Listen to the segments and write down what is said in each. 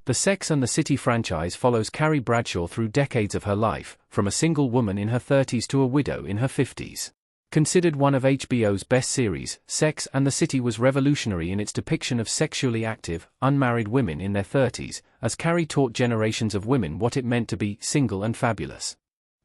The Sex and the City franchise follows Carrie Bradshaw through decades of her life, from a single woman in her 30s to a widow in her 50s. Considered one of HBO's best series, Sex and the City was revolutionary in its depiction of sexually active, unmarried women in their 30s, as Carrie taught generations of women what it meant to be single and fabulous.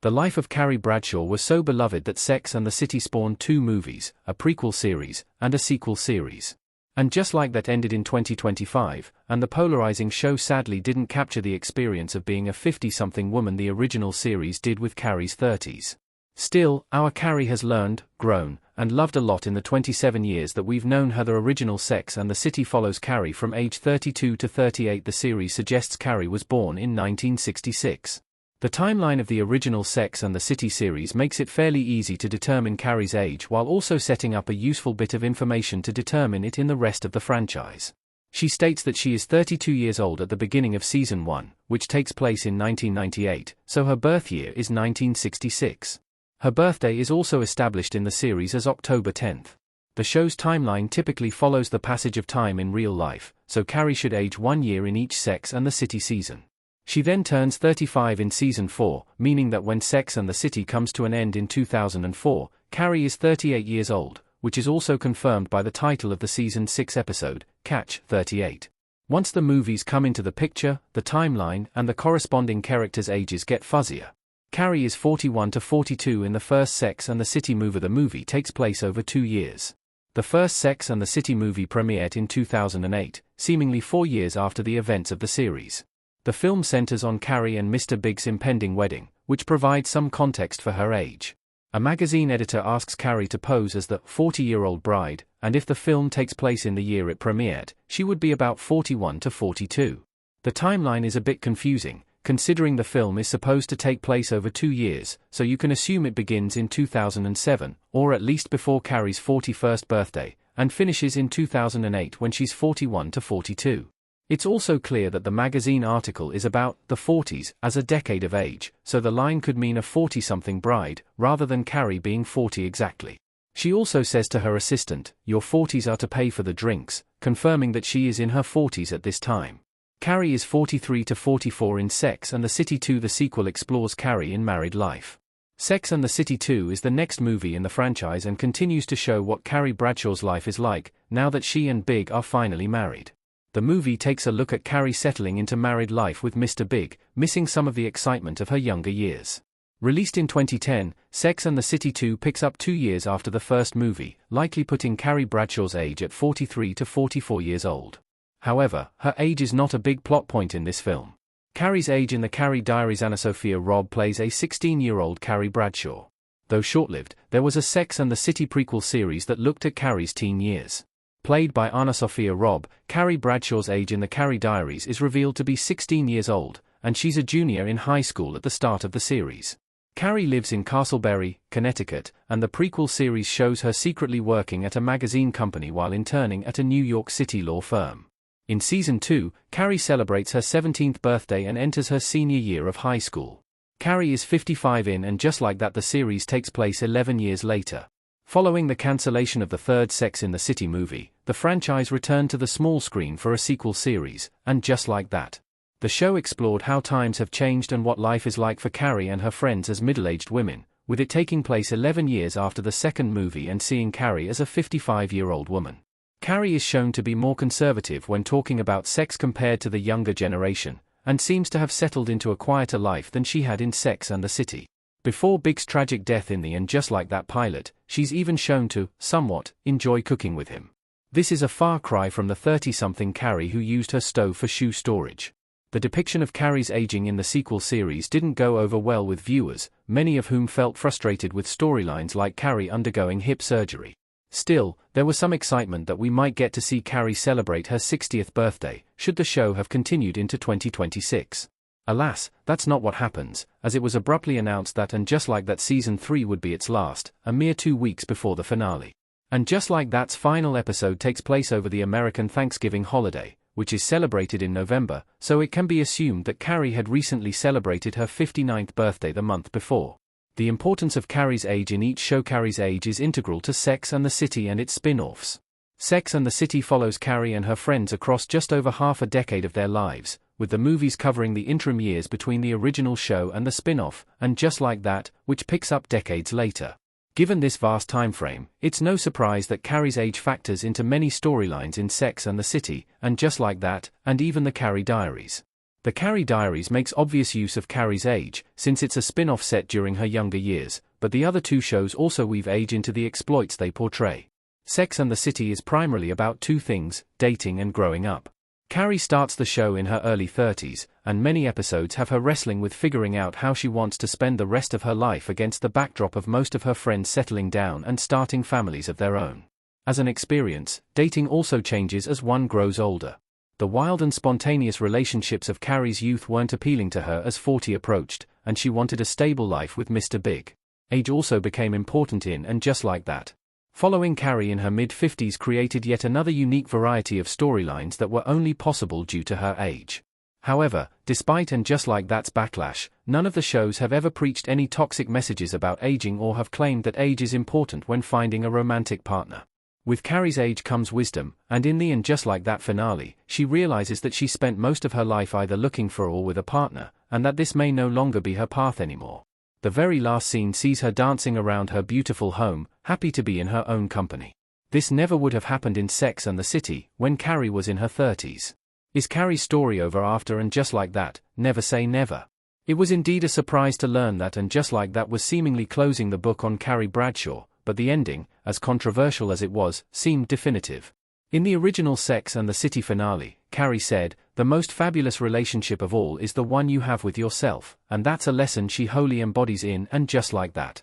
The life of Carrie Bradshaw was so beloved that Sex and the City spawned 2 movies, a prequel series, and a sequel series. And Just Like That ended in 2025, and the polarizing show sadly didn't capture the experience of being a 50-something woman the original series did with Carrie's 30s. Still, our Carrie has learned, grown, and loved a lot in the 27 years that we've known her. The original Sex and the City follows Carrie from age 32 to 38. The series suggests Carrie was born in 1966. The timeline of the original Sex and the City series makes it fairly easy to determine Carrie's age while also setting up a useful bit of information to determine it in the rest of the franchise. She states that she is 32 years old at the beginning of Season 1, which takes place in 1998, so her birth year is 1966. Her birthday is also established in the series as October 10th. The show's timeline typically follows the passage of time in real life, so Carrie should age 1 year in each Sex and the City season. She then turns 35 in Season 4, meaning that when Sex and the City comes to an end in 2004, Carrie is 38 years old, which is also confirmed by the title of the Season 6 episode, Catch 38. Once the movies come into the picture, the timeline and the corresponding characters' ages get fuzzier. Carrie is 41 to 42 in the first Sex and the City movie. The movie takes place over 2 years. The first Sex and the City movie premiered in 2008, seemingly 4 years after the events of the series. The film centers on Carrie and Mr. Big's impending wedding, which provides some context for her age. A magazine editor asks Carrie to pose as the 40-year-old bride, and if the film takes place in the year it premiered, she would be about 41 to 42. The timeline is a bit confusing, considering the film is supposed to take place over 2 years, so you can assume it begins in 2007, or at least before Carrie's 41st birthday, and finishes in 2008 when she's 41 to 42. It's also clear that the magazine article is about the 40s as a decade of age, so the line could mean a 40-something bride, rather than Carrie being 40 exactly. She also says to her assistant, "Your 40s are to pay for the drinks," confirming that she is in her 40s at this time. Carrie is 43 to 44 in Sex and the City 2. The sequel explores Carrie in married life. Sex and the City 2 is the next movie in the franchise and continues to show what Carrie Bradshaw's life is like, now that she and Big are finally married. The movie takes a look at Carrie settling into married life with Mr. Big, missing some of the excitement of her younger years. Released in 2010, Sex and the City 2 picks up 2 years after the first movie, likely putting Carrie Bradshaw's age at 43 to 44 years old. However, her age is not a big plot point in this film. Carrie's age in the Carrie Diaries. Anna Sophia Robb plays a 16-year-old Carrie Bradshaw. Though short-lived, there was a Sex and the City prequel series that looked at Carrie's teen years. Played by Anna Sophia Robb, Carrie Bradshaw's age in the Carrie Diaries is revealed to be 16 years old, and she's a junior in high school at the start of the series. Carrie lives in Castleberry, Connecticut, and the prequel series shows her secretly working at a magazine company while interning at a New York City law firm. In Season 2, Carrie celebrates her 17th birthday and enters her senior year of high school. Carrie is 55 in And Just Like That. The series takes place 11 years later. Following the cancellation of the third Sex in the City movie, the franchise returned to the small screen for a sequel series, And Just Like That. The show explored how times have changed and what life is like for Carrie and her friends as middle-aged women, with it taking place 11 years after the second movie and seeing Carrie as a 55-year-old woman. Carrie is shown to be more conservative when talking about sex compared to the younger generation, and seems to have settled into a quieter life than she had in Sex and the City. Before Big's tragic death in the And Just Like That pilot, she's even shown to, somewhat, enjoy cooking with him. This is a far cry from the 30-something Carrie who used her stove for shoe storage. The depiction of Carrie's aging in the sequel series didn't go over well with viewers, many of whom felt frustrated with storylines like Carrie undergoing hip surgery. Still, there was some excitement that we might get to see Carrie celebrate her 60th birthday, should the show have continued into 2026. Alas, that's not what happens, as it was abruptly announced that And Just Like That Season 3 would be its last, a mere 2 weeks before the finale. And Just Like That's final episode takes place over the American Thanksgiving holiday, which is celebrated in November, so it can be assumed that Carrie had recently celebrated her 59th birthday the month before. The importance of Carrie's age in each show. Carrie's age is integral to Sex and the City and its spin-offs. Sex and the City follows Carrie and her friends across just over half a decade of their lives, with the movies covering the interim years between the original show and the spin-off, and Just Like That, which picks up decades later. Given this vast timeframe, it's no surprise that Carrie's age factors into many storylines in Sex and the City, and Just Like That, and even the Carrie Diaries. The Carrie Diaries makes obvious use of Carrie's age, since it's a spin-off set during her younger years, but the other two shows also weave age into the exploits they portray. Sex and the City is primarily about two things: dating and growing up. Carrie starts the show in her early 30s, and many episodes have her wrestling with figuring out how she wants to spend the rest of her life against the backdrop of most of her friends settling down and starting families of their own. As an experience, dating also changes as one grows older. The wild and spontaneous relationships of Carrie's youth weren't appealing to her as 40 approached, and she wanted a stable life with Mr. Big. Age also became important in and Just Like That. Following Carrie in her mid-50s created yet another unique variety of storylines that were only possible due to her age. However, despite and Just Like That's backlash, none of the shows have ever preached any toxic messages about aging or have claimed that age is important when finding a romantic partner. With Carrie's age comes wisdom, and in the And Just Like That finale, she realizes that she spent most of her life either looking for or with a partner, and that this may no longer be her path anymore. The very last scene sees her dancing around her beautiful home, happy to be in her own company. This never would have happened in Sex and the City, when Carrie was in her 30s. Is Carrie's story over after And Just Like That? Never say never. It was indeed a surprise to learn that And Just Like That was seemingly closing the book on Carrie Bradshaw, but the ending, as controversial as it was, seemed definitive. In the original Sex and the City finale, Carrie said, "The most fabulous relationship of all is the one you have with yourself," and that's a lesson she wholly embodies in And Just Like That.